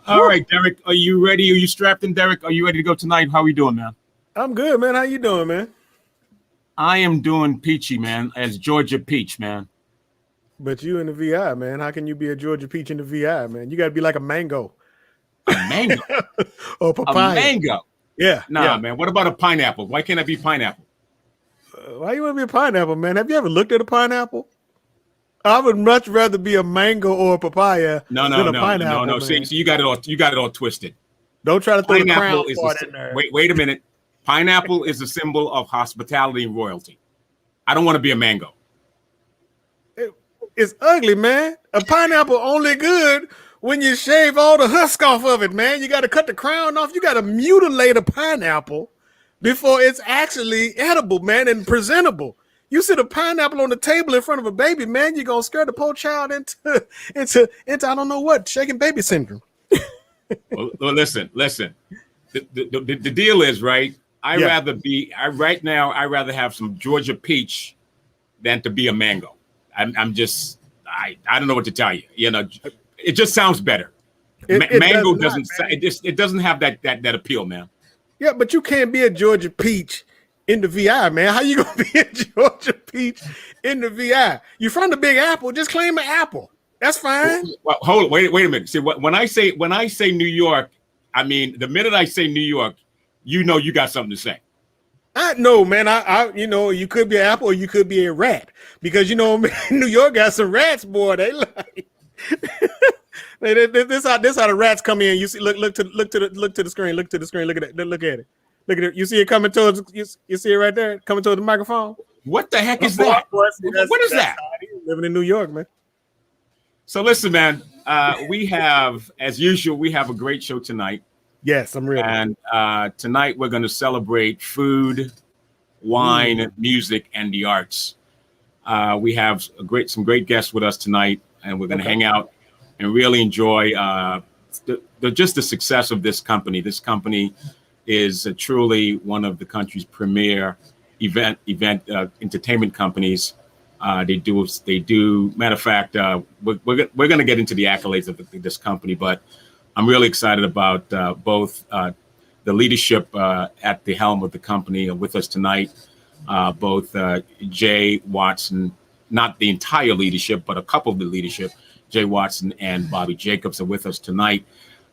All right, Derek, are you ready? Are you strapped in, Derek? Are you ready to go tonight? How are we doing, man? I'm good, man. How you doing, man? I am doing peachy, man, as Georgia Peach, man. But you in the VI, man. How can you be a Georgia Peach in the VI, man? You got to be like a mango. A mango? Or papaya. A mango? Yeah. Nah, man. What about a pineapple? Why can't I be pineapple? Why you want to be a pineapple, man? Have you ever looked at a pineapple? I would much rather be a mango or a papaya than a pineapple. No. See, you got it all twisted. Don't try to throw pineapple the crown part in there. Wait a minute. Pineapple is a symbol of hospitality and royalty. I don't want to be a mango. It's ugly, man. A pineapple only good when you shave all the husk off of it, man. You got to cut the crown off. You got to mutilate a pineapple before it's actually edible, man, and presentable. You sit a pineapple on the table in front of a baby, man, you're gonna scare the poor child into I don't know what, shaking baby syndrome. well, listen. The deal is, right? I'd rather have some Georgia peach than to be a mango. I don't know what to tell you. You know, it just sounds better. Mango doesn't. It doesn't have that appeal, man. Yeah, but you can't be a Georgia peach in the VI, man. How you gonna be a Georgia peach in the VI? You from the Big Apple? Just claim an apple. That's fine. Well, hold on, wait a minute. See, when I say New York, I mean the minute I say New York, you know you got something to say. I know, man. I you could be an apple or you could be a rat because New York got some rats, boy. They like this how the rats come in. You see, look to the screen. Look to the screen. Look at it. Look at it. Look at it. You see it coming towards you see it right there, coming towards the microphone. What the heck is that? What is that? Living in New York, man. So listen, man. We have, as usual, we have a great show tonight. Yes, I'm ready. And tonight we're going to celebrate food, wine, music, and the arts. We have some great guests with us tonight, and we're going to hang out and really enjoy just the success of this company. This company is truly one of the country's premier event entertainment companies. They do. Matter of fact, we're going to get into the accolades of this company, but I'm really excited about both the leadership at the helm of the company with us tonight. Both Jay Watson, not the entire leadership, but a couple of the leadership, Jay Watson and Bobby Jacobs are with us tonight.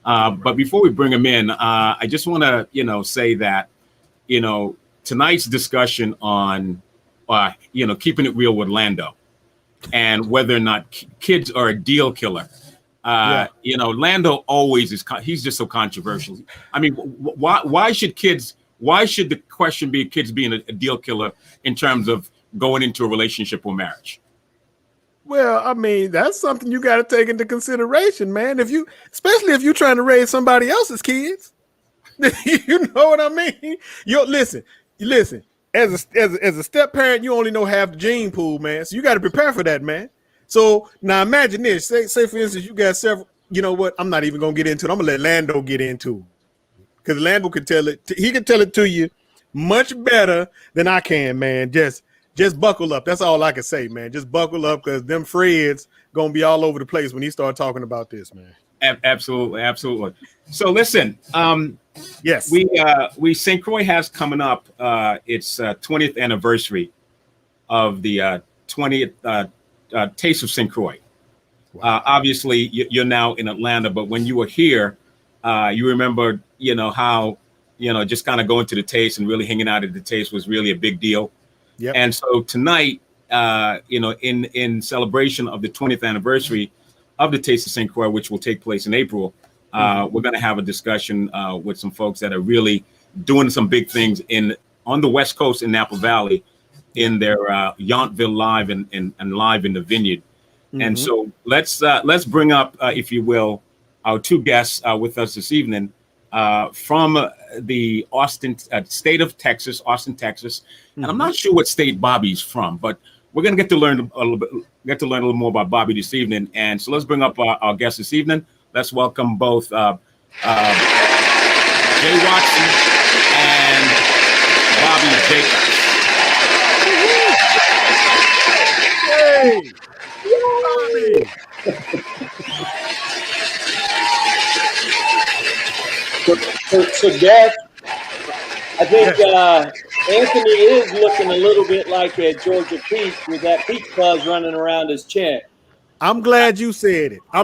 But before we bring them in, I just want to, say that, tonight's discussion on, keeping it real with Lando and whether or not kids are a deal killer. Lando always is. He's just so controversial. I mean, why should the question be kids being a deal killer in terms of going into a relationship or marriage? Well, I mean, that's something you got to take into consideration, man. Especially if you're trying to raise somebody else's kids, you know what I mean? Listen. As a step parent, you only know half the gene pool, man. So you got to prepare for that, man. So now imagine this. Say for instance, you got several. You know what? I'm not even gonna get into it. I'm gonna let Lando get into it because Lando can tell it. He can tell it to you much better than I can, man. Just buckle up. That's all I can say, man. Just buckle up because them Freds gonna be all over the place when he start talking about this, man. Absolutely. So listen. Yes, we St. Croix has coming up its 20th anniversary of the 20th Taste of St. Croix. Wow. Obviously, you're now in Atlanta, but when you were here, you remember, how, just kind of going to the Taste and really hanging out at the Taste was really a big deal. Yep. And so tonight, in celebration of the 20th anniversary of the Taste of St. Croix, which will take place in April, we're going to have a discussion with some folks that are really doing some big things on the West Coast in Napa Valley in their Yountville Live and Live in the Vineyard. Mm-hmm. And so let's bring up, if you will, our two guests with us this evening from the state of Texas, Austin, Texas. Mm-hmm. And I'm not sure what state Bobby's from, but we're going to get to learn a little more about Bobby this evening. And so let's bring up our guests this evening. Let's welcome both Jay Watson and Bobby Jacobs. Hey, Bobby. So Jeff, I think Anthony is looking a little bit like a Georgia Peach with that peach fuzz running around his chin. I'm glad you said it. I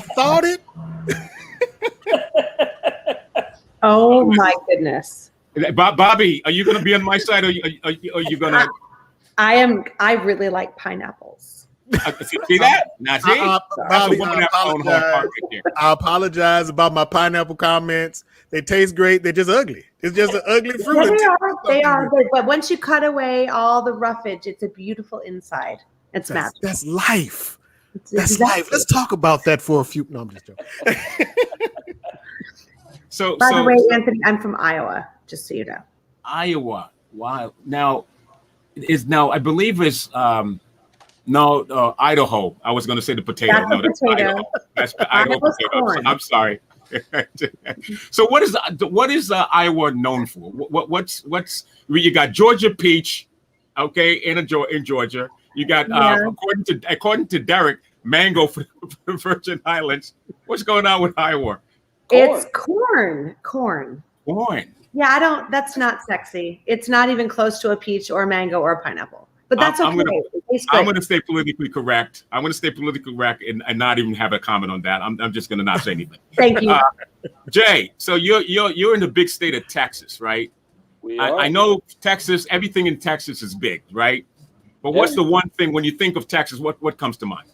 thought it. Oh my goodness. Bobby, are you going to be on my side or are you going to? I really like pineapples. See that? Now see? Bobby, I apologize about my pineapple comments. They taste great. They're just ugly. It's just an ugly fruit. They are. But once you cut away all the roughage, it's a beautiful inside. It's magical. That's life. That's life. Let's talk about that for a few. No, I'm just joking. By the way, Anthony, I'm from Iowa, just so you know. Iowa. Wow. Now, I believe it's Idaho. I was going to say the potato. That's potato. That's Idaho potato. I'm sorry. So what is Iowa known for? What's you got Georgia peach, okay, in Georgia. You got according to Derek, mango for the Virgin Islands. What's going on with Iowa? It's corn. Corn. Yeah, that's not sexy. It's not even close to a peach or a mango or a pineapple. But that's okay. I'm going to stay politically correct. And not even have a comment on that. I'm just going to not say anything. Thank you. Jay, so you're in the big state of Texas, right? I know Texas, everything in Texas is big, right? But what's the one thing when you think of Texas, what comes to mind?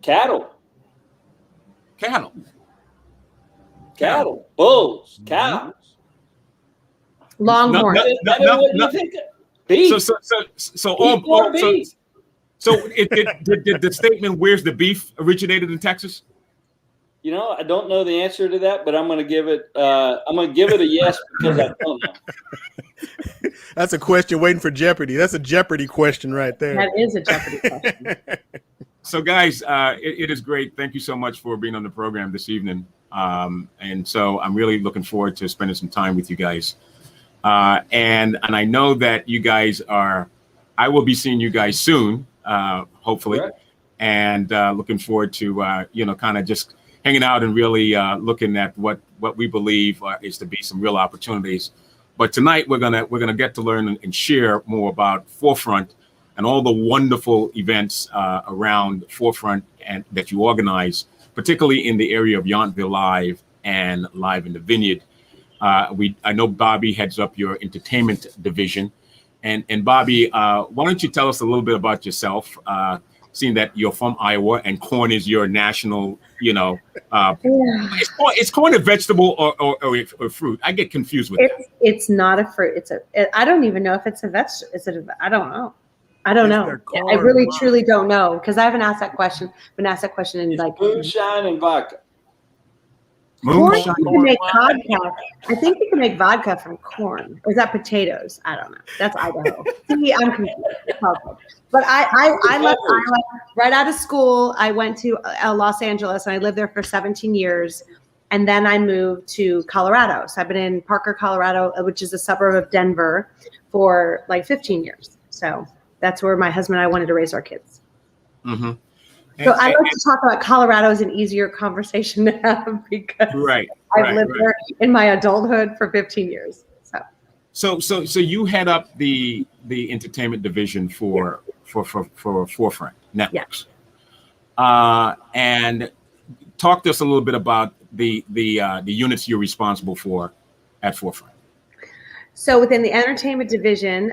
Cattle, bulls, cows. Longhorn. Beef. So So did the statement "Where's the beef" originated in Texas? You know, I don't know the answer to that, but I'm going to give it. I'm going to give it a yes because I don't know. That's a question waiting for Jeopardy. That's a Jeopardy question right there. That is a Jeopardy question. So, guys, it is great. Thank you so much for being on the program this evening. And so I'm really looking forward to spending some time with you guys. And I know that you guys are. I will be seeing you guys soon, hopefully, Right. and looking forward to kind of just hanging out and really looking at what we believe is to be some real opportunities. But tonight we're gonna get to learn and share more about Forefront and all the wonderful events around Forefront and that you organize, particularly in the area of Yountville Live and Live in the Vineyard. I know Bobby heads up your entertainment division, and Bobby, why don't you tell us a little bit about yourself? Seeing that you're from Iowa and corn is your national, is corn a vegetable or fruit? I get confused with that. It's not a fruit. I don't even know if it's a vegetable. I don't know. I don't know. I really truly don't know because I haven't asked that question. Been asked that question in like moonshine and vodka. Corn, you can make vodka. I think you can make vodka from corn. Or is that potatoes? I don't know. That's Idaho. See, I'm confused. But I left Iowa right out of school. I went to Los Angeles and I lived there for 17 years. And then I moved to Colorado. So I've been in Parker, Colorado, which is a suburb of Denver, for like 15 years. So that's where my husband and I wanted to raise our kids. Mm-hmm. So I like to talk about Colorado as an easier conversation to have because I've lived there in my adulthood for 15 years. So you head up the entertainment division for Forefront Networks, and talk to us a little bit about the units you're responsible for at Forefront. So within the entertainment division,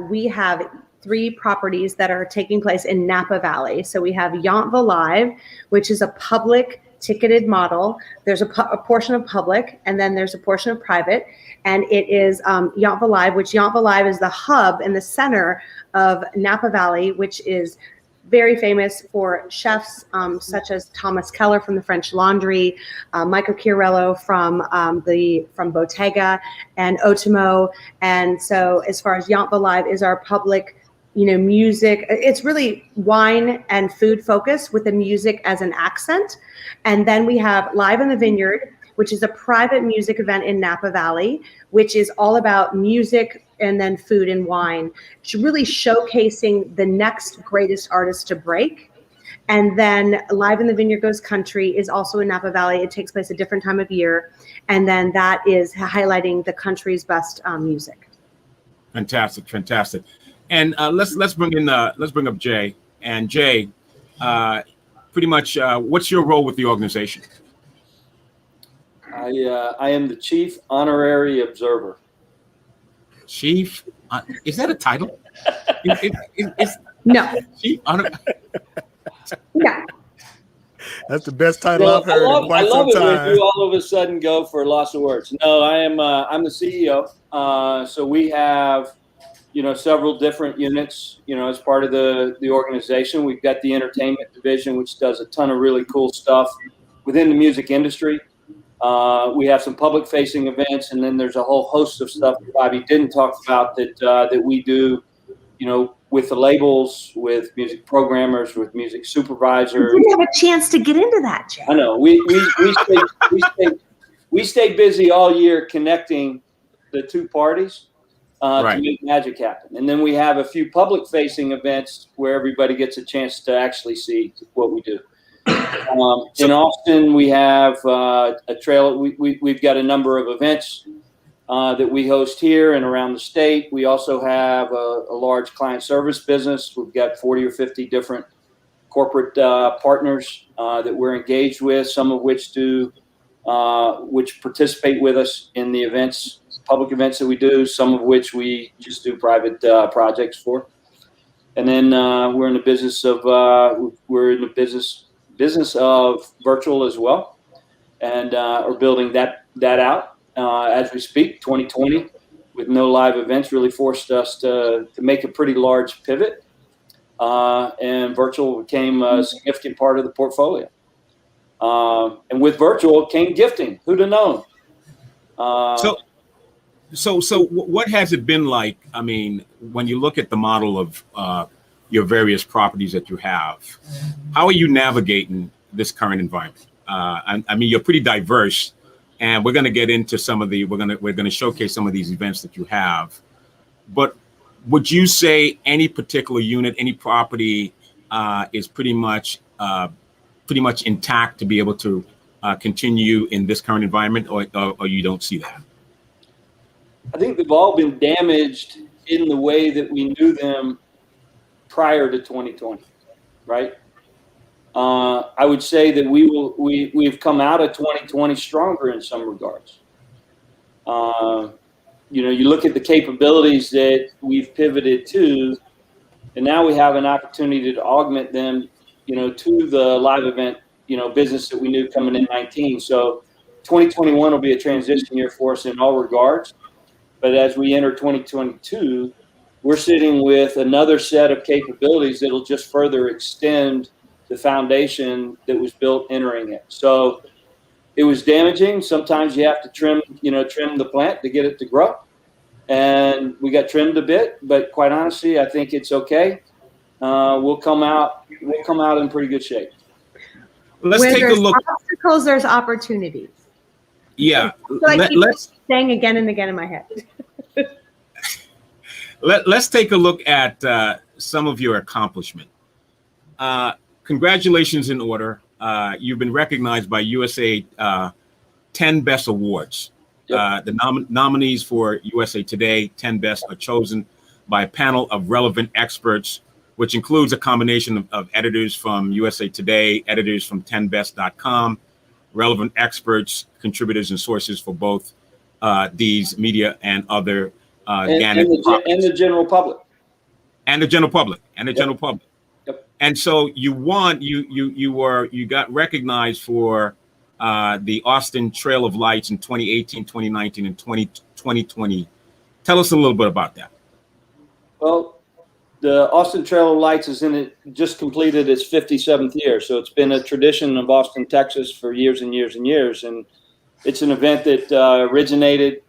we have 3 properties that are taking place in Napa Valley. So we have Yountville Live, which is a public ticketed model. There's a portion of public, and then there's a portion of private. And it is Yountville Live, which Yountville Live is the hub in the center of Napa Valley, which is very famous for chefs such as Thomas Keller from the French Laundry, Michael Chiarello from Bottega, and Otimo. And so as far as Yountville Live is our public music, it's really wine and food focused with the music as an accent. And then we have Live in the Vineyard, which is a private music event in Napa Valley, which is all about music and then food and wine. It's really showcasing the next greatest artist to break. And then Live in the Vineyard Goes Country is also in Napa Valley. It takes place a different time of year. And then that is highlighting the country's best music. Fantastic. And let's bring up Jay. And Jay, pretty much, what's your role with the organization? I am the chief honorary observer. Chief, is that a title? No. Chief honor. No. That's the best title I've heard in quite some time. I love it when you all of a sudden go for loss of words. No, I'm the CEO. So we have several different units, as part of the organization. We've got the entertainment division, which does a ton of really cool stuff within the music industry. We have some public-facing events, and then there's a whole host of stuff that Bobby didn't talk about that we do, with the labels, with music programmers, with music supervisors. You didn't have a chance to get into that, Jay. I know. We stayed busy all year connecting the two parties. To make magic happen. And then we have a few public-facing events where everybody gets a chance to actually see what we do. In Austin, we have a trail. We've got a number of events that we host here and around the state. We also have a large client service business. We've got 40 or 50 different corporate partners that we're engaged with, some of which which participate with us in the events, public events that we do, some of which we just do private projects for. And then we're in the business of virtual as well, and are building that out as we speak. 2020 with no live events really forced us to make a pretty large pivot. and virtual became a significant part of the portfolio. And with virtual came gifting. Who'd have known? So what has it been like? I mean, when you look at the model of your various properties that you have, how are you navigating this current environment? I mean, you're pretty diverse, and we're going to get into some of the we're going to showcase some of these events that you have. But would you say any particular unit, any property is pretty much intact to be able to continue in this current environment, or you don't see that? I think they've all been damaged in the way that we knew them prior to 2020, right? I would say that we've come out of 2020 stronger in some regards. You look at the capabilities that we've pivoted to, and now we have an opportunity to augment them, to the live event, business that we knew coming in 19. So 2021 will be a transition year for us in all regards. But as we enter 2022, we're sitting with another set of capabilities that'll just further extend the foundation that was built entering it. So it was damaging. Sometimes you have to trim the plant to get it to grow. And we got trimmed a bit, but quite honestly, I think it's okay. We'll come out in pretty good shape. Let's Where take a there's look. Obstacles, there's opportunities. Yeah. So I keep saying again and again in my head. Let's take a look at some of your accomplishment. Congratulations in order. You've been recognized by USA 10 Best Awards. Yep. The nominees for USA Today 10 Best are chosen by a panel of relevant experts, which includes a combination of editors from USA Today, editors from 10best.com, relevant experts, contributors, and sources for both these media and other and the general public. And the general public. Yep. And so you won. You got recognized for the Austin Trail of Lights in 2018, 2019, and 2020. Tell us a little bit about that. Well, the Austin Trail of Lights just completed its 57th year. So it's been a tradition of Austin, Texas for years and years and years. And it's an event that originated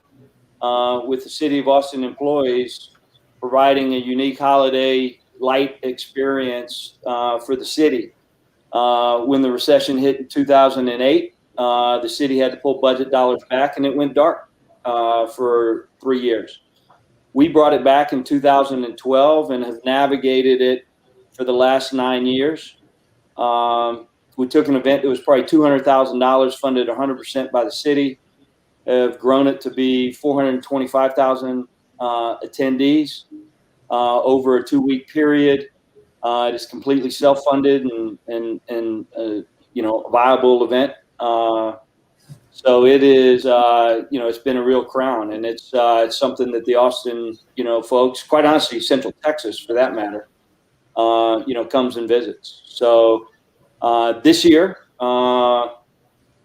with the City of Austin employees providing a unique holiday light experience for the city. When the recession hit in 2008, the city had to pull budget dollars back, and it went dark for 3 years. We brought it back in 2012 and have navigated it for the last 9 years. We took an event that was probably $200,000, funded 100% by the city, have grown it to be 425,000 attendees over a 2-week period. It is completely self-funded and a viable event. So it is, it's been a real crown, and it's something that the Austin, folks, quite honestly, Central Texas for that matter, comes and visits. So this year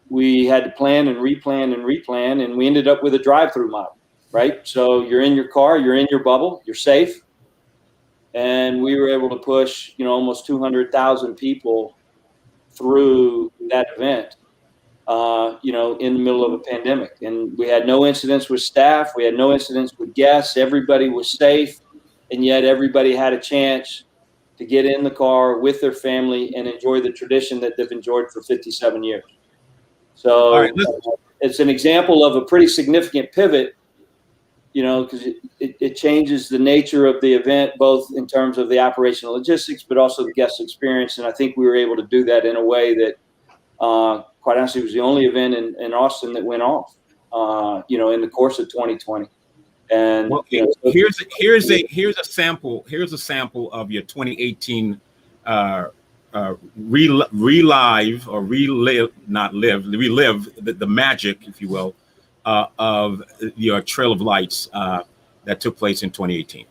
we had to plan and replan, and we ended up with a drive-through model, right? So you're in your car, you're in your bubble, you're safe. And we were able to push, almost 200,000 people through that event, in the middle of a pandemic. And we had no incidents with staff. We had no incidents with guests. Everybody was safe. And yet everybody had a chance to get in the car with their family and enjoy the tradition that they've enjoyed for 57 years. So it's an example of a pretty significant pivot, because it changes the nature of the event, both in terms of the operational logistics, but also the guest experience. And I think we were able to do that in a way that, quite honestly, was the only event in Austin that went off, in the course of 2020. And here's a sample of your 2018 relive the magic, if you will, of your Trail of Lights that took place in 2018.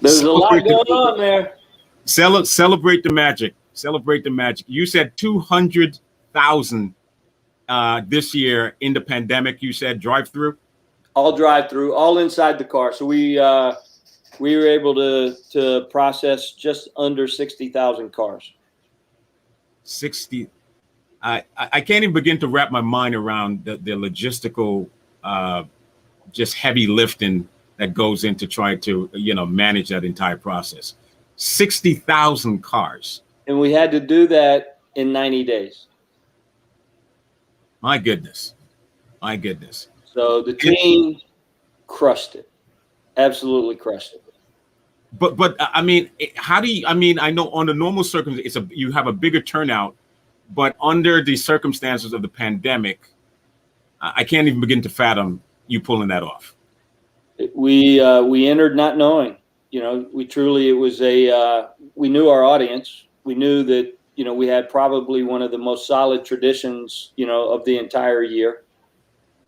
There's a lot Celebrate going on there. Celebrate the magic. Celebrate the magic. You said 200,000 this year in the pandemic. You said drive-through. All drive through, all inside the car. So we were able to process just under 60,000 cars. 60. I can't even begin to wrap my mind around the logistical, just heavy lifting that goes into trying to, manage that entire process. 60,000 cars. And we had to do that in 90 days. My goodness. My goodness. So the team crushed it. Absolutely crushed it. But I mean, how do you? I mean, I know under normal circumstances, you have a bigger turnout, but under the circumstances of the pandemic, I can't even begin to fathom you pulling that off. We entered not knowing. We truly, it was we knew our audience. We knew that we had probably one of the most solid traditions of the entire year.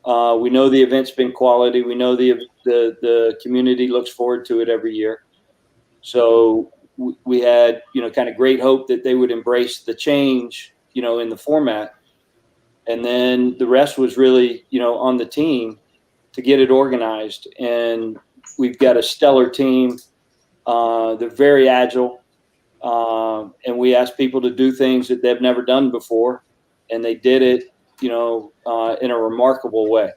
We know the event's been quality. We know the community looks forward to it every year. So we had, kind of great hope that they would embrace the change, in the format. And then the rest was really, on the team to get it organized. And we've got a stellar team. They're very agile. And we asked people to do things that they've never done before. And they did it, in a remarkable way.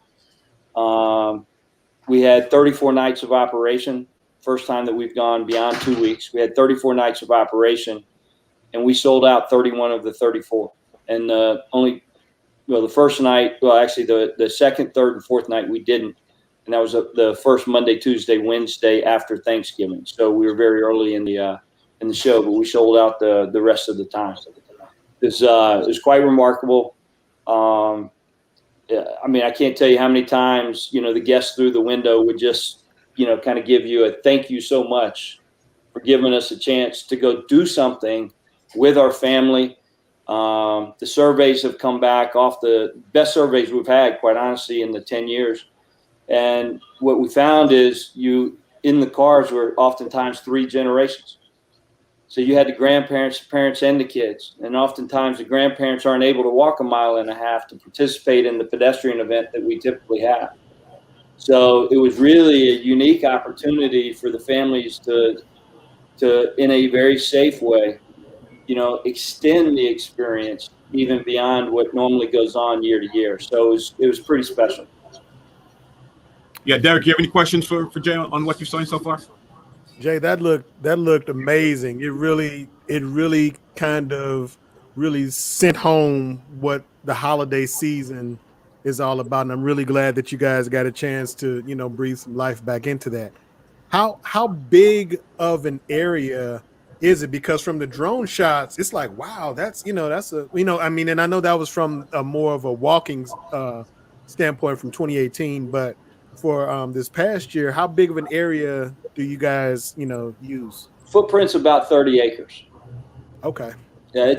We had 34 nights of operation. First time that we've gone beyond 2 weeks. We had 34 nights of operation, and we sold out 31 of the 34. And the first night, actually the second, third, and fourth night we didn't, and that was the first Monday, Tuesday, Wednesday after Thanksgiving. So we were very early in the show, but we sold out the rest of the time. It was quite remarkable. I mean, I can't tell you how many times the guests through the window would just kind of give you a thank you so much for giving us a chance to go do something with our family. The surveys have come back off the best surveys we've had, quite honestly, in the 10 years. And what we found is in the cars were oftentimes 3 generations. So you had the grandparents, the parents, and the kids. And oftentimes the grandparents aren't able to walk 1.5 miles to participate in the pedestrian event that we typically have. So it was really a unique opportunity for the families to in a very safe way, extend the experience even beyond what normally goes on year to year. So it was pretty special. Yeah, Derek, you have any questions for Jay on what you've seen so far? Jay, that looked amazing. It really kind of really sent home what the holiday season is all about, and I'm really glad that you guys got a chance to breathe some life back into that. How big of an area is it? Because from the drone shots, it's like, wow, that's I mean, and I know that was from a more of a walking standpoint from 2018, but for this past year, how big of an area do you guys use? Footprint's about 30 acres. Okay. Yeah,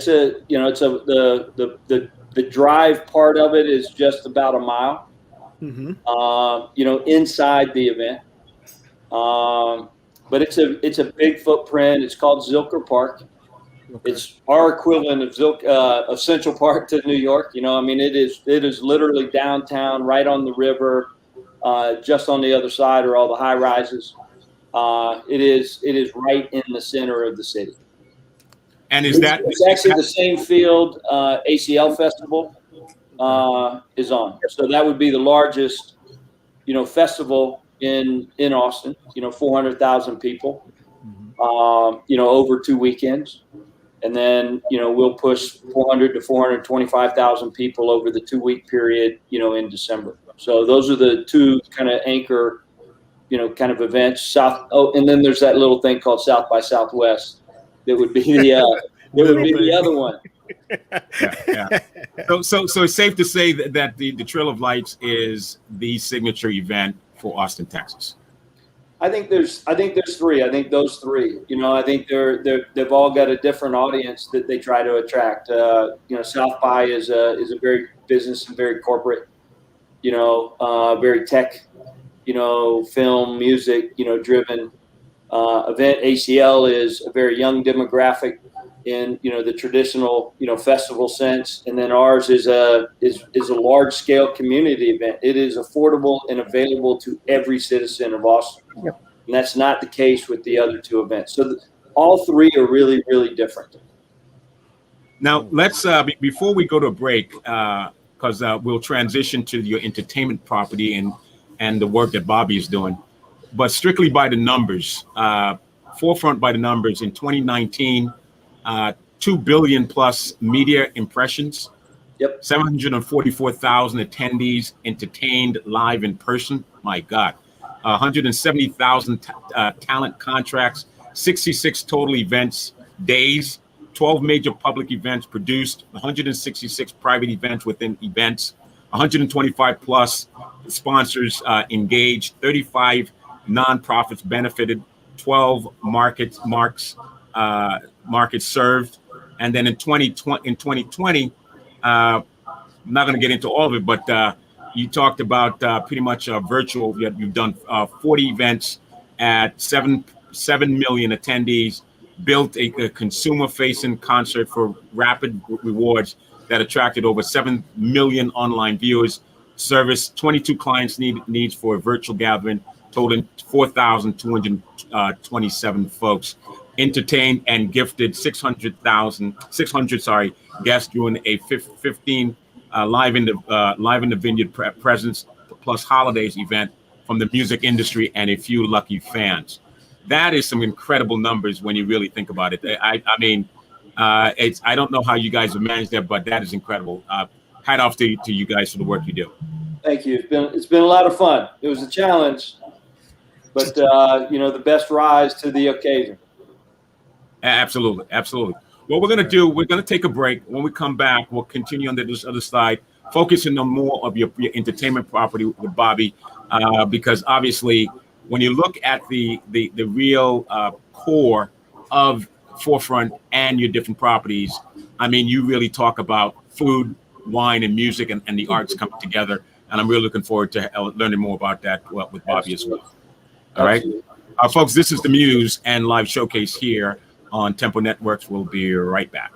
the drive part of it is just about 1 mile. Mm-hmm. Inside the event. But it's a big footprint. It's called Zilker Park. Okay. It's our equivalent of Central Park to New York. I mean, it is literally downtown, right on the river. Just on the other side are all the high rises. It is right in the center of the city. And it's actually the same field ACL Festival is on. So that would be the largest, festival in Austin. 400,000 people. Over 2 weekends, and then we'll push 400 to 425,000 people over the 2-week period. In December. So those are the two kind of anchor, kind of events. And then there's that little thing called South by Southwest. That would be the other one. Yeah. So it's safe to say that the Trail of Lights is the signature event for Austin, Texas. I think there's 3. I think those 3. I think they've all got a different audience that they try to attract. South by is a very business and very corporate. Very tech. Film, music. Driven. event. ACL is a very young demographic in the traditional festival sense, and then ours is a large scale community event. It is affordable and available to every citizen of Austin. Yep. And that's not the case with the other two events. So all three are really, really different. Now let's before we go to a break, because we'll transition to your entertainment property and the work that Bobby is doing, but strictly by the numbers, forefront by the numbers in 2019. 2 billion plus media impressions. Yep. 744,000 attendees entertained live in person. My God. 170,000 talent contracts, 66 total events days, 12 major public events produced, 166 private events within events, 125 plus sponsors engaged, 35 nonprofits benefited, 12 markets served, and then in 2020, I'm not going to get into all of it, but you talked about pretty much virtual. You've done 40 events at 7 million attendees, built a consumer-facing concert for Rapid Rewards that attracted over 7 million online viewers, serviced 22 clients' needs for a virtual gathering, totaling 4,227 folks. Entertained and gifted 600 guests during a 15 live in the vineyard presence plus holidays event from the music industry and a few lucky fans. That is some incredible numbers when you really think about it. I don't know how you guys have managed that, but that is incredible. Hat off to you guys for the work you do. Thank you. It's been a lot of fun. It was a challenge, but the best rise to the occasion. Absolutely. What we're going to do, we're going to take a break. When we come back, we'll continue on this other side, focusing on more of your entertainment property with Bobby, because obviously when you look at the real core of Forefront and your different properties, I mean, you really talk about food, wine, and music and the arts coming together. And I'm really looking forward to learning more about that with Bobby as well. All right. Folks, this is the Muse and live showcase here on Tempo Networks. We'll be right back.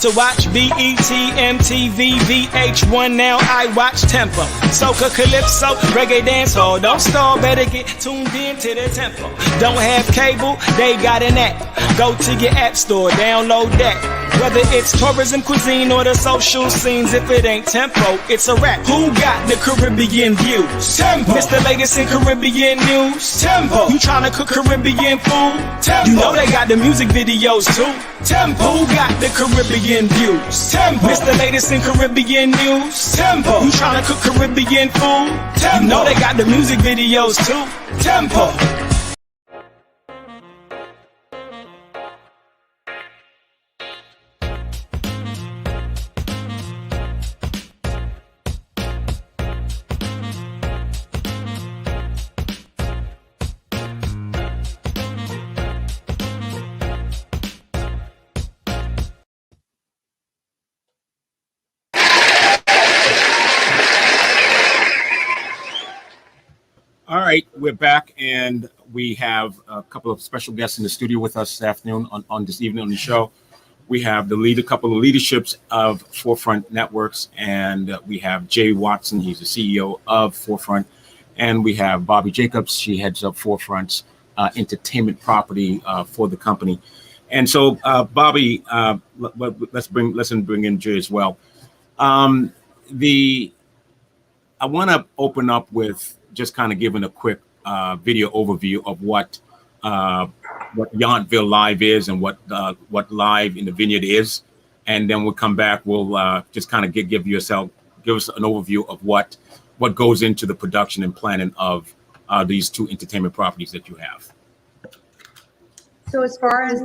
to watch BET, MTV, VH1. Now I watch Tempo, soca, calypso, reggae, dance hall. Don't stall, better get tuned in to the tempo. Don't have cable, they got an app. Go to your app store, download that. Whether it's tourism, cuisine, or the social scenes, if it ain't Tempo, it's a rap. Who got the Caribbean views? Tempo. It's the latest in Caribbean news. Tempo. You tryna cook Caribbean food? Tempo. You know they got the music videos too. Tempo. Who got the Caribbean views? Tempo. It's the latest in Caribbean news. Tempo. You tryna cook Caribbean food? Tempo. You know they got the music videos too. Tempo. All right, we're back, and we have a couple of special guests in the studio with us this afternoon on this evening on the show. We have a couple of leaderships of Forefront Networks, and we have Jay Watson. He's the CEO of Forefront, and we have Bobby Jacobs. She heads up Forefront's entertainment property for the company. And so, Bobby, let's bring in Jay as well. I want to open up with just kind of giving a quick video overview of what Yountville Live is and what Live in the Vineyard is, and then we'll come back. We'll just kind of give us an overview of what goes into the production and planning of these two entertainment properties that you have. So as far as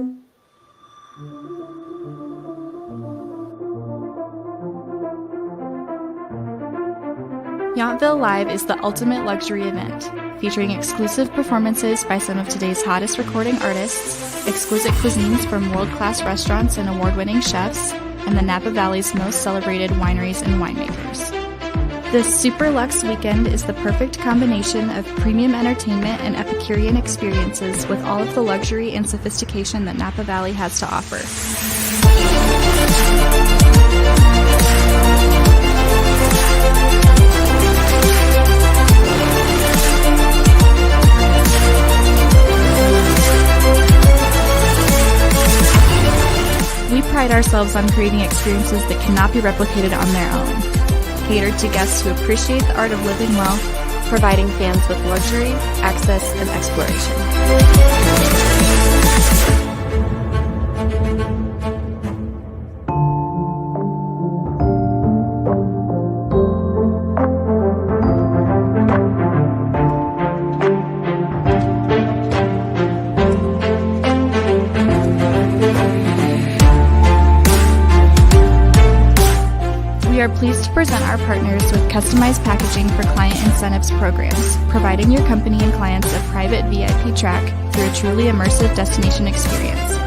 Yountville Live is the ultimate luxury event, featuring exclusive performances by some of today's hottest recording artists, exquisite cuisines from world-class restaurants and award-winning chefs, and the Napa Valley's most celebrated wineries and winemakers. This super luxe weekend is the perfect combination of premium entertainment and Epicurean experiences with all of the luxury and sophistication that Napa Valley has to offer. We pride ourselves on creating experiences that cannot be replicated on their own. Catered to guests who appreciate the art of living well, providing fans with luxury, access, and exploration. We are pleased to present our partners with customized packaging for client incentives programs, providing your company and clients a private VIP track through a truly immersive destination experience.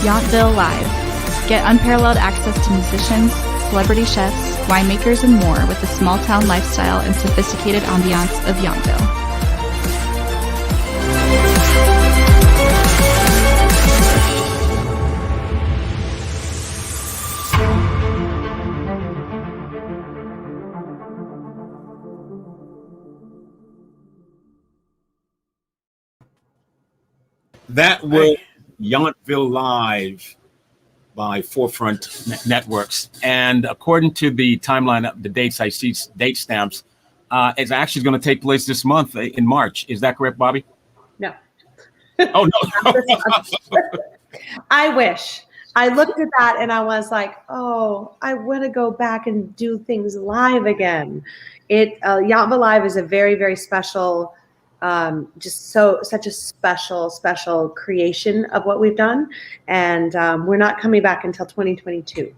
Yountville Live. Get unparalleled access to musicians, celebrity chefs, winemakers, and more with the small town lifestyle and sophisticated ambiance of Yountville. That was Yountville Live by Forefront Networks. And according to the timeline, the dates, I see date stamps, it's actually going to take place this month in March. Is that correct, Bobby? no. Oh, no. I wish. I looked at that and I was like, oh, I want to go back and do things live again. Yountville Live is a very, very special just such a special creation of what we've done. And we're not coming back until 2022.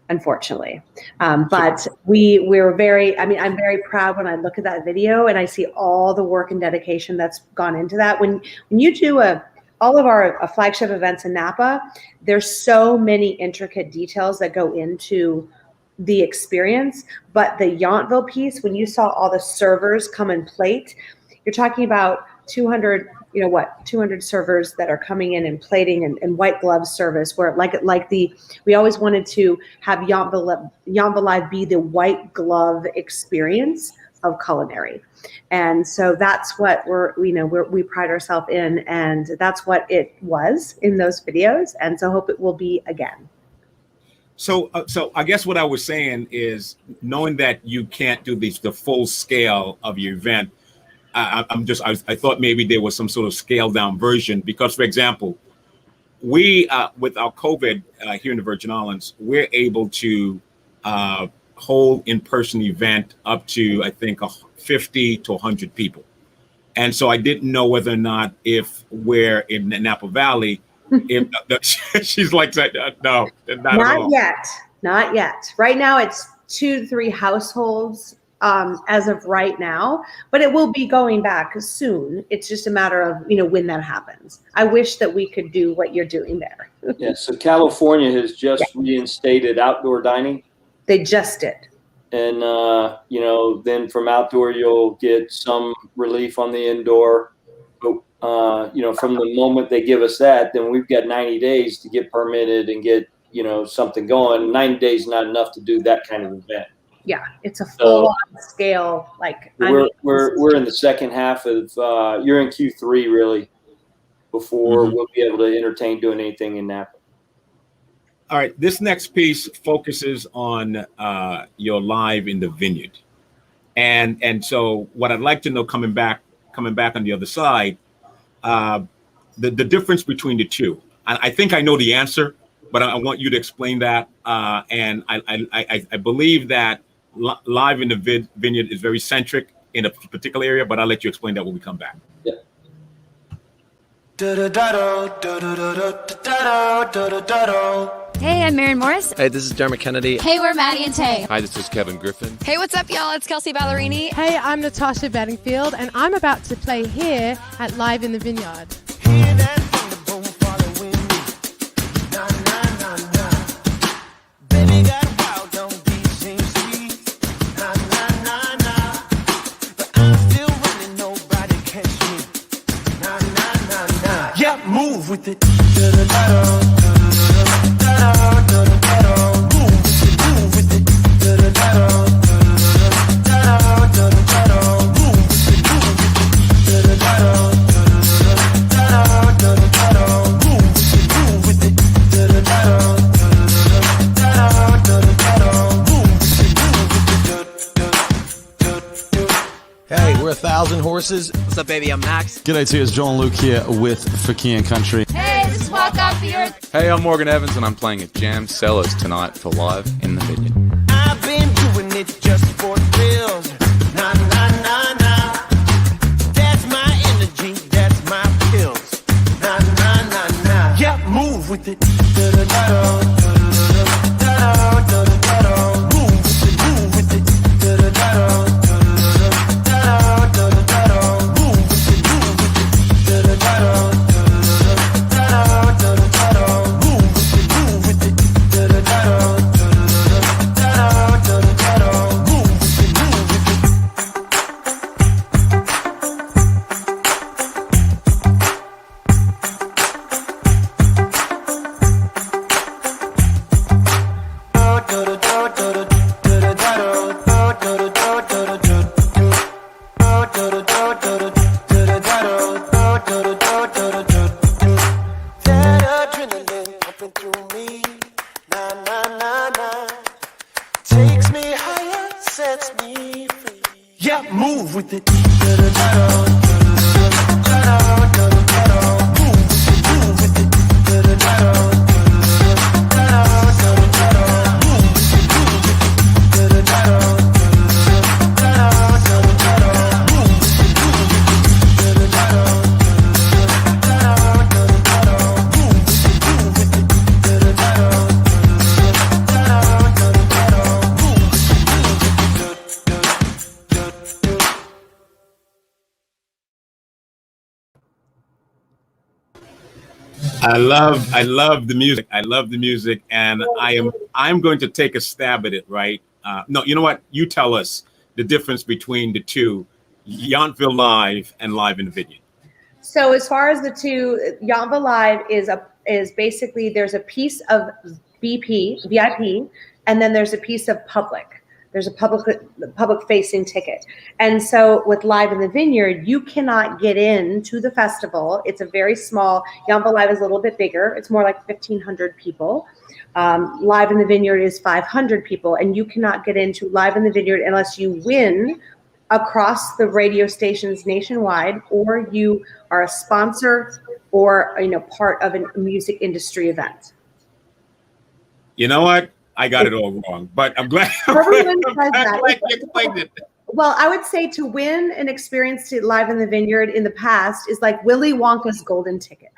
Unfortunately. But we're very, I mean, I'm very proud when I look at that video and I see all the work and dedication that's gone into that. When you do all of our flagship events in Napa, there's so many intricate details that go into the experience. But the Yountville piece, when you saw all the servers come and plate, you're talking about 200 servers that are coming in and plating and white glove service, where we always wanted to have Yountville Live be the white glove experience of culinary. And so that's what we pride ourselves in, and that's what it was in those videos. And so hope it will be again. So I guess what I was saying is, knowing that you can't do the full scale of your event, I thought maybe there was some sort of scaled down version, because, for example, we with our COVID here in the Virgin Islands, we're able to hold in-person event up to, I think, 50 to 100 people. And so I didn't know whether or not, if we're in the Napa Valley, she's like, no, not yet. Right now it's 2 to 3 households as of right now, but it will be going back soon. It's just a matter of, when that happens. I wish that we could do what you're doing there. Yeah. So California has just reinstated outdoor dining. They just did. And, then from outdoor, you'll get some relief on the indoor. But, from the moment they give us that, then we've got 90 days to get permitted and get, something going. 90 days is not enough to do that kind of event. Yeah, it's a full scale. We're in the second half of, you're in Q3 really, before we'll be able to entertain doing anything in Napa. All right, this next piece focuses on your live in the vineyard, and so what I'd like to know, coming back on the other side, the difference between the two. I think I know the answer, but I want you to explain that. And I believe that live in the vineyard is very centric in a particular area, but I'll let you explain that when we come back. Yeah. Hey, I'm Maren Morris. Hey, this is Dermot Kennedy. Hey, we're Maddie and Tay. Hi, this is Kevin Griffin. Hey, what's up, y'all? It's Kelsey Ballerini. Hey, I'm Natasha Bedingfield, and I'm about to play here at Live in the Vineyard. Move with it. Hey, we're 1,000 Horses. What's up, baby? I'm Max. G'day to you, it's John Luke here with Fakian Country. Hey, this is Walk Off the Earth. Hey, I'm Morgan Evans, and I'm playing at Jam Cellars tonight for Live in the Vineyard. I've been doing it just for thrills. Nah, nah, nah, nah. That's my energy, that's my pills. Nah, nah, nah, nah. Yeah, move with it. I love the music. I love the music, and I'm going to take a stab at it. Right? No, you know what? You tell us the difference between the two, Yountville Live and Live in the Vineyard. So as far as the two, Yountville Live is basically there's a piece of VIP, and then there's a piece of public. There's a public facing ticket. And so with Live in the Vineyard, you cannot get into the festival. It's a very small, Yountville Live is a little bit bigger. It's more like 1,500 people. Live in the Vineyard is 500 people, and you cannot get into Live in the Vineyard unless you win across the radio stations nationwide, or you are a sponsor or part of a music industry event. You know what? I got it all wrong, but I'm glad. Everyone says that. You explained it. Well, I would say to win an experience to Live in the Vineyard in the past is like Willy Wonka's golden ticket.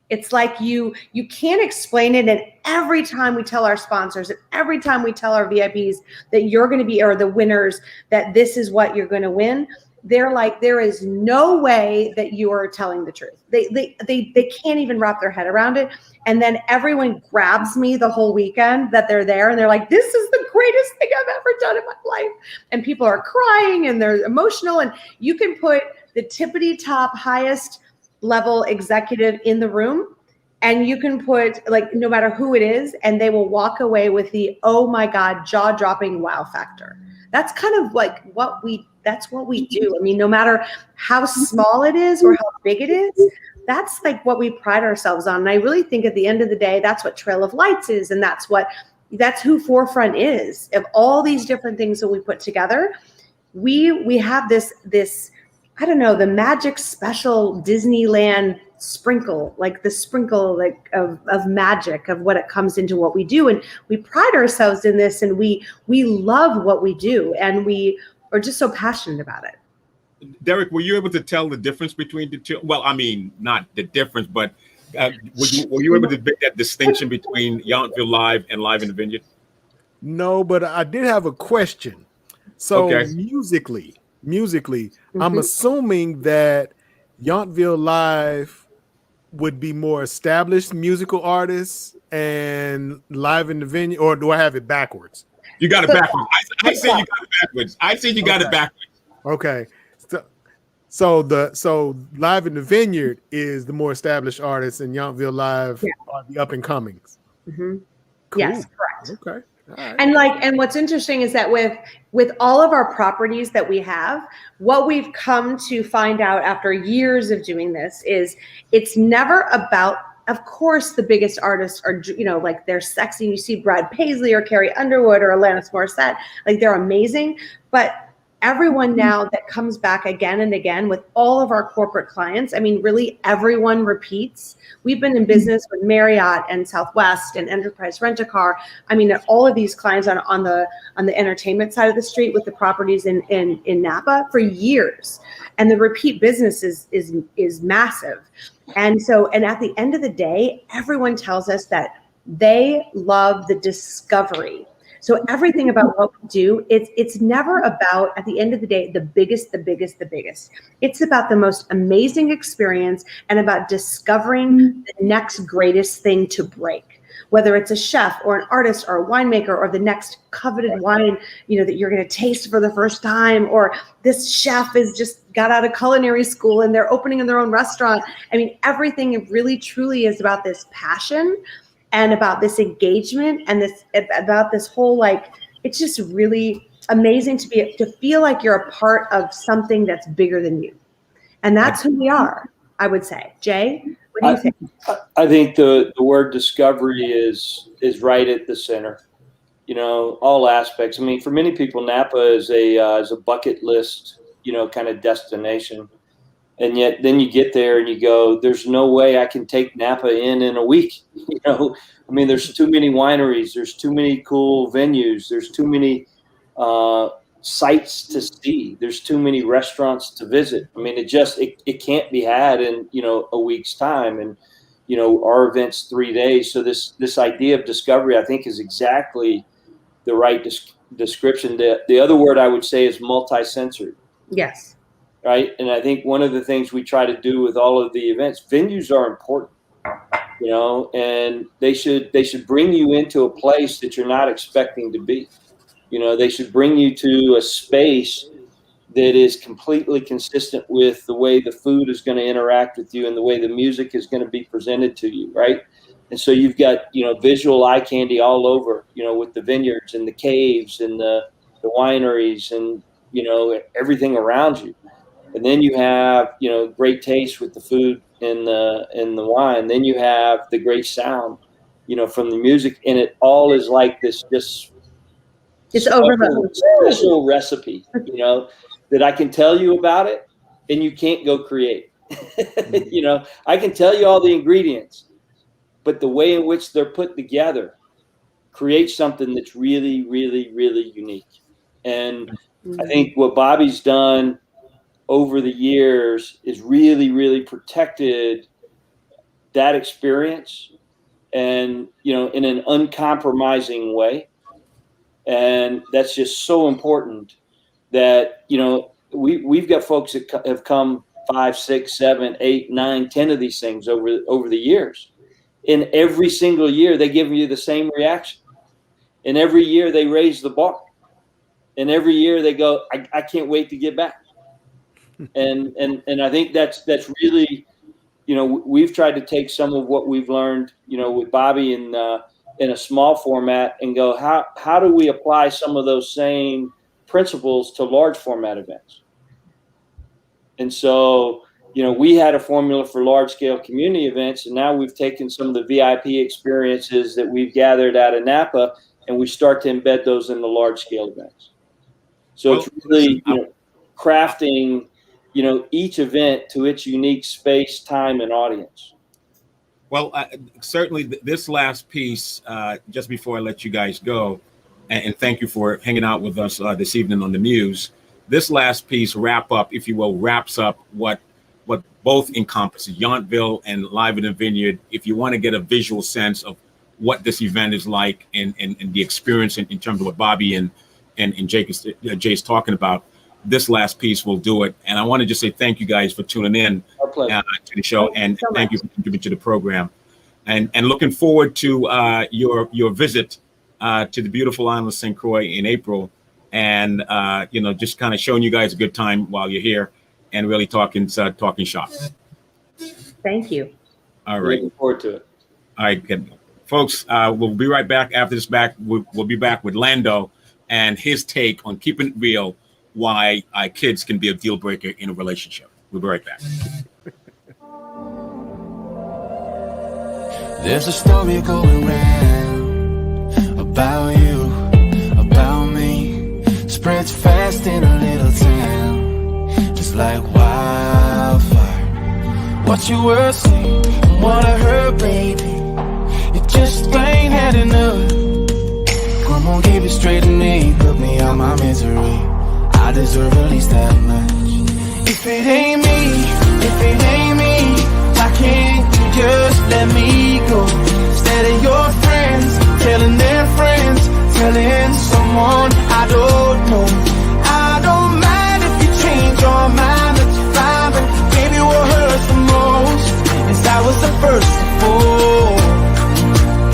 It's like you can't explain it, and every time we tell our sponsors, and every time we tell our VIPs that you're going to be, or the winners, that this is what you're going to win, they're like, there is no way that you are telling the truth. They can't even wrap their head around it. And then everyone grabs me the whole weekend that they're there, and they're like, this is the greatest thing I've ever done in my life. And people are crying and they're emotional, and you can put the tippity top highest level executive in the room, and you can put, like, no matter who it is, and they will walk away with the, oh my God, jaw-dropping wow factor. That's kind of like that's what we do. I mean, no matter how small it is or how big it is, that's like what we pride ourselves on. And I really think at the end of the day, that's what Trail of Lights is. And that's who Forefront is. Of all these different things that we put together, we have this, I don't know, the magic special Disneyland sprinkle, like the sprinkle of magic of what it comes into what we do. And we pride ourselves in this, and we love what we do, and we are just so passionate about it. Derek, were you able to tell the difference between the two? Well, I mean, not the difference, but were you able to make that distinction between Yountville Live and Live in the Vineyard? No, but I did have a question. So Okay. musically, I'm assuming that Yountville Live would be more established musical artists and Live in the Vineyard, or do I have it backwards? You got it backwards. I say you got it backwards. I say you got it backwards. Okay. So Live in the Vineyard is the more established artists, and Yountville Live are the up and comings. Mm-hmm. Cool. Yes, correct. Okay. All right. And what's interesting is that with all of our properties that we have, what we've come to find out after years of doing this is it's never about, of course, the biggest artists are, like, they're sexy. You see Brad Paisley or Carrie Underwood or Alanis Morissette, like, they're amazing. But everyone now that comes back again and again with all of our corporate clients, I mean, really everyone repeats. We've been in business with Marriott and Southwest and Enterprise Rent-A-Car. I mean, all of these clients on the entertainment side of the street with the properties in Napa for years. And the repeat business is massive. And at the end of the day, everyone tells us that they love the discovery. So everything about what we do, it's never about, at the end of the day, the biggest. It's about the most amazing experience and about discovering the next greatest thing to break. Whether it's a chef or an artist or a winemaker or the next coveted wine, that you're going to taste for the first time, or this chef is just got out of culinary school and they're opening their own restaurant. I mean, everything really truly is about this passion and about this engagement and about this whole, like, it's just really amazing to feel like you're a part of something that's bigger than you. And that's who we are, I would say. Jay, what do you think? I think the word discovery is right at the center. All aspects. I mean, for many people, Napa is a bucket list, kind of destination. And yet then you get there and you go, there's no way I can take Napa in a week. I mean, there's too many wineries. There's too many cool venues. There's too many sights to see. There's too many restaurants to visit. I mean, it can't be had in, a week's time. And, our event's 3 days. So this idea of discovery, I think, is exactly the right description. The other word I would say is multi-sensory. Yes. Right. And I think one of the things we try to do with all of the events, venues are important. you know, and they should bring you into a place that you're not expecting to be. You know, they should bring you to a space that is completely consistent with the way the food is going to interact with you and the way the music is going to be presented to you, right? And so you've got, you know, visual eye candy all over, you know, with the vineyards and the caves and the wineries and, you know, everything around you. And then you have, you know, great taste with the food and the wine. Then you have the great sound, you know, from the music, and it all is like this just it's overload special recipe, you know, that I can tell you about it and you can't go create. You know, I can tell you all the ingredients, but the way in which they're put together creates something that's really, really, really unique. And I think what Bobby's done over the years is really, really protected that experience, and, you know, in an uncompromising way. And that's just so important that, you know, we've got folks that have come 5, 6, 7, 8, 9, 10 of these things over the years. And every single year they give you the same reaction. And every year they raise the bar. And every year they go, I can't wait to get back. And I think that's really, you know, we've tried to take some of what we've learned, you know, with Bobby in a small format and go, how do we apply some of those same principles to large format events? And so, you know, we had a formula for large scale community events, and now we've taken some of the VIP experiences that we've gathered out of Napa, and we start to embed those in the large scale events. So it's really, you know, crafting, you know, each event to its unique space, time, and audience. Well, certainly this last piece, just before I let you guys go, and thank you for hanging out with us this evening on the Muse. This last piece wraps up what both encompasses, Yountville and Live in the Vineyard. If you want to get a visual sense of what this event is like and the experience in terms of what Bobby and Jay's talking about, this last piece will do it. And I want to just say thank you guys for tuning in to the show, and thank you for contributing to the program. And looking forward to your visit to the beautiful island of St. Croix in April, and you know, just kind of showing you guys a good time while you're here and really talking shop. Thank you. All right. Looking forward to it. All right, good. Folks, we'll be right back after this. We'll be back with Lando and his take on keeping it real, why kids can be a deal breaker in a relationship. We'll be right back. There's a story going round about you, about me. Spreads fast in a little town, just like wildfire. What you were saying and what I heard, baby, it just ain't had enough. Come on, give it straight to me, put me out my misery. I deserve at least that much. If it ain't me, why can't you just let me go? Instead of your friends telling their friends, telling someone I don't know. I don't mind if you change your mind, that's fine, but baby, what hurts the most is I was the first to fall.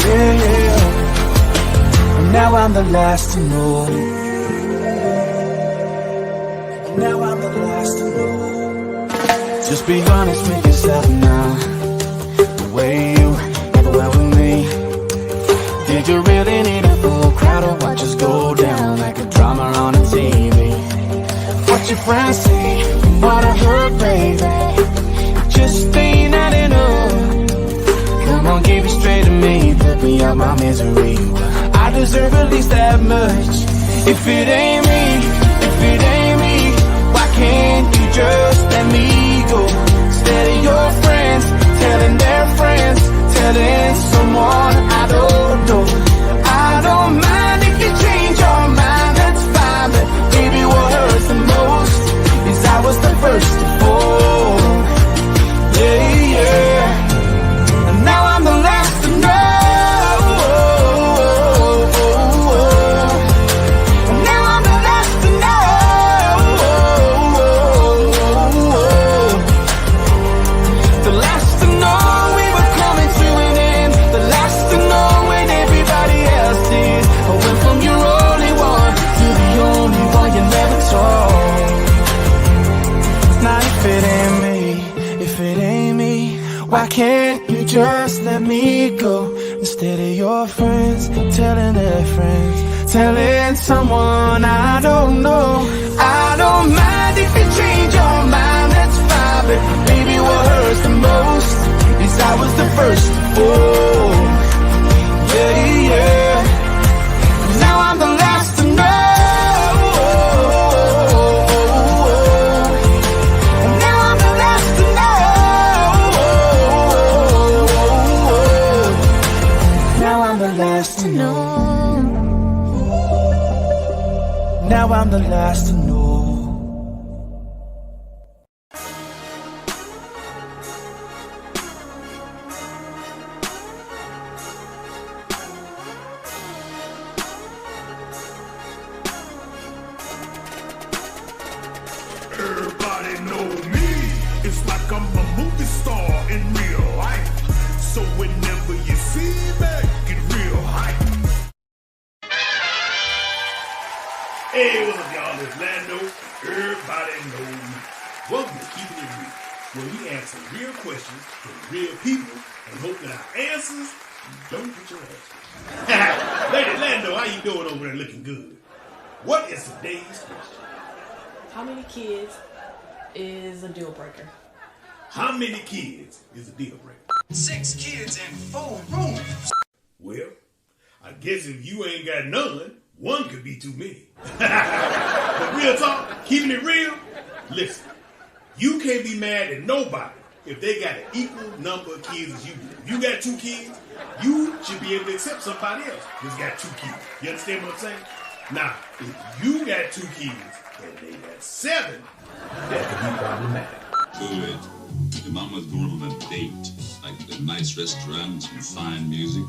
Yeah. And now I'm the last to know. Now I'm the last to know. Just be honest with yourself now. The way you ever were with me. Did you really need a full crowd to watch us go down like a drama on a TV? What your friends say, what I heard, baby, just ain't that enough. Come on, give it straight to me, put me out my misery. I deserve at least that much. If it ain't me, why can't you just let me go? Instead of your friends telling their friends, telling someone I don't know. I don't mind if you change your mind, that's fine, but baby, what hurts the most is I was the first to fall. Yeah. And now I'm the last to know. And now I'm the last Why can't you just let me go? Instead of your friends telling their friends, telling someone I don't know. I don't mind if you change your mind, that's fine. But baby, what hurts the most is I was the first to fall. Yeah, yeah. Now I'm the last to know. Now I'm the last to know. Now I'm the last to know. Now I'm the last to know. Everybody know me. It's like I'm a movie star in real life. So whenever you see me, get real hype. Hey, what's up, y'all? It's Lando. Everybody know me. Welcome to Keeping It Real, where we answer real questions from real people and hope that our answers don't get your ass. Lady Lando, how you doing over there looking good? What is today's question? How many kids is a deal breaker? How many kids is a deal breaker? 6 kids in 4 rooms. Well, I guess if you ain't got none, one could be too many. But real talk, keeping it real, listen, you can't be mad at nobody if they got an equal number of kids as you do. If you got 2 kids, you should be able to accept somebody else who's got 2 kids. You understand what I'm saying? Now, if you got 2 kids and they got 7, that could be problematic. Good. Your mama's going on a date, like a nice restaurant, some fine music.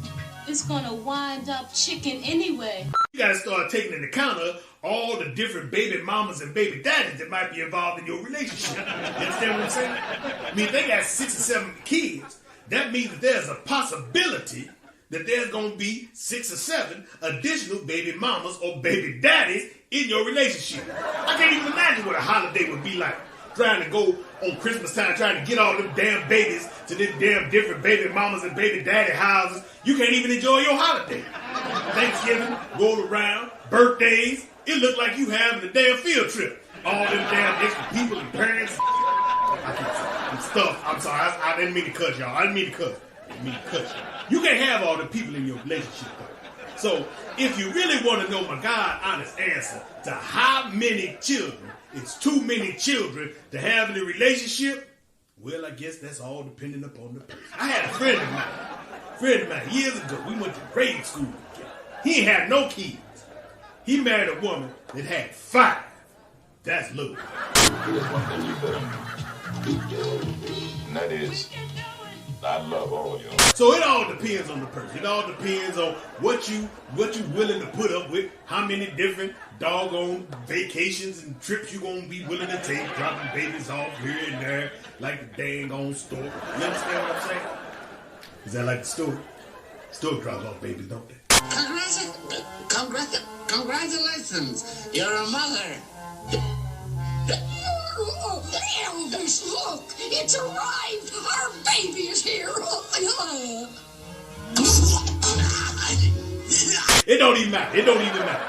It's gonna wind up chicken anyway. You gotta start taking into account of all the different baby mamas and baby daddies that might be involved in your relationship. You understand what I'm saying? I mean, if they got 6 or 7 kids, that means that there's a possibility that there's gonna be 6 or 7 additional baby mamas or baby daddies in your relationship. I can't even imagine what a holiday would be like. Trying to go on Christmas time, trying to get all them damn babies to this damn different baby mamas and baby daddy houses. You can't even enjoy your holiday. Thanksgiving, roll around, birthdays, it look like you having a damn field trip. All them damn extra people and parents. I can't say I'm stuffed. I'm sorry, I didn't mean to cut y'all. I didn't mean to cut you. You can't have all the people in your relationship though. So if you really want to know my God honest answer to how many children it's too many children to have in a relationship, well, I guess that's all dependent upon the person. I had a friend of mine years ago. We went to grade school together. He ain't had no kids. He married a woman that had 5. That's Lou. There's one thing you better do, and that is, I love all of y'all. So it all depends on the person. It all depends on what you willing to put up with, how many different doggone vacations and trips you gonna be willing to take, dropping babies off here and there, like the dang on store. You understand what I'm saying? Is that like the store? Store drops off babies, don't they? Congratulations, you're a mother. Elvis, look, it's arrived. Our baby is here. It don't even matter.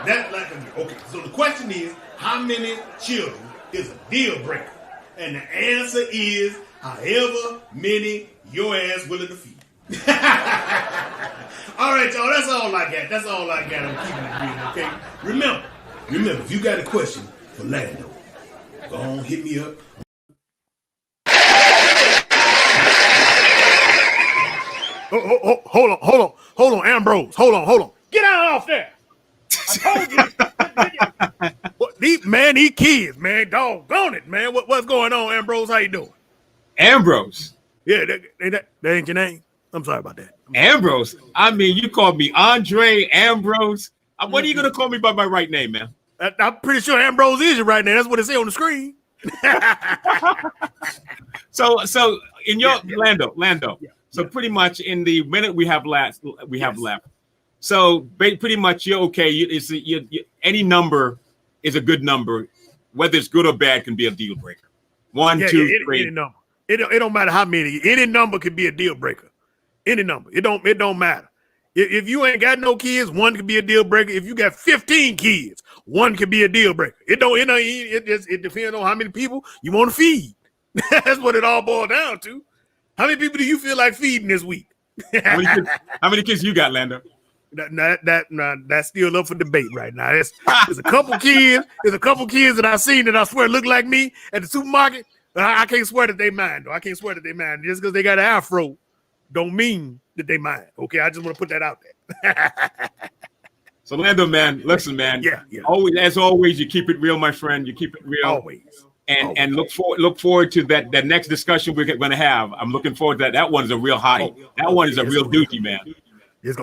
That's like okay. So the question is, how many children is a deal breaker? And the answer is, however many your ass willing to feed. All right, y'all. That's all I got. That's all I got on keeping it real. Okay. Remember, if you got a question for Lando, go on, hit me up. Hold on, Ambrose. Hold on. Get out off there. I told you. These kids, man, doggone it, man. What's going on, Ambrose? How you doing? Ambrose. Yeah, that ain't your name. I'm sorry about that. Ambrose. I mean, you called me Andre Ambrose. What are you gonna call me by my right name, man? I'm pretty sure Ambrose is your right name. That's what it says on the screen. So in your Lando. So pretty much in the minute we have left. So pretty much you're okay. Any number is a good number, whether it's good or bad can be a deal breaker. 1, 2, 3. It don't matter how many. Any number could be a deal breaker. Any number. It don't matter. If you ain't got no kids, one could be a deal breaker. If you got 15 kids, one could be a deal breaker. It depends on how many people you want to feed. That's what it all boils down to. How many people do you feel like feeding this week? How many kids you got, Lando? That's still up for debate right now. There's a couple kids. There's a couple kids that I've seen that I swear look like me at the supermarket. I can't swear that they mine, though. I can't swear that they mine. Just because they got an afro don't mean that they mine. Okay, I just want to put that out there. So, Lando, man, listen, man. Yeah. Always, as always, you keep it real, my friend. You keep it real. Always. And look forward to that next discussion we're going to have. I'm looking forward to that. That one's a real hottie. That one is a real dookie, man.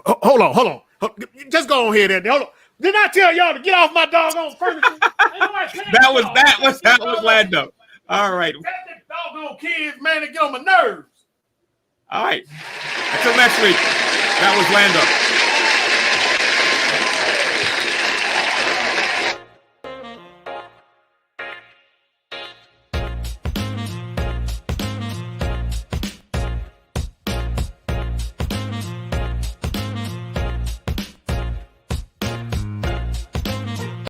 Hold on. Just go on here then. Hold on. Didn't I tell y'all to get off my doggone furniture? That was Lando. All right. That doggone kids, man, they get on my nerves. All right. Until next week. That was Lando.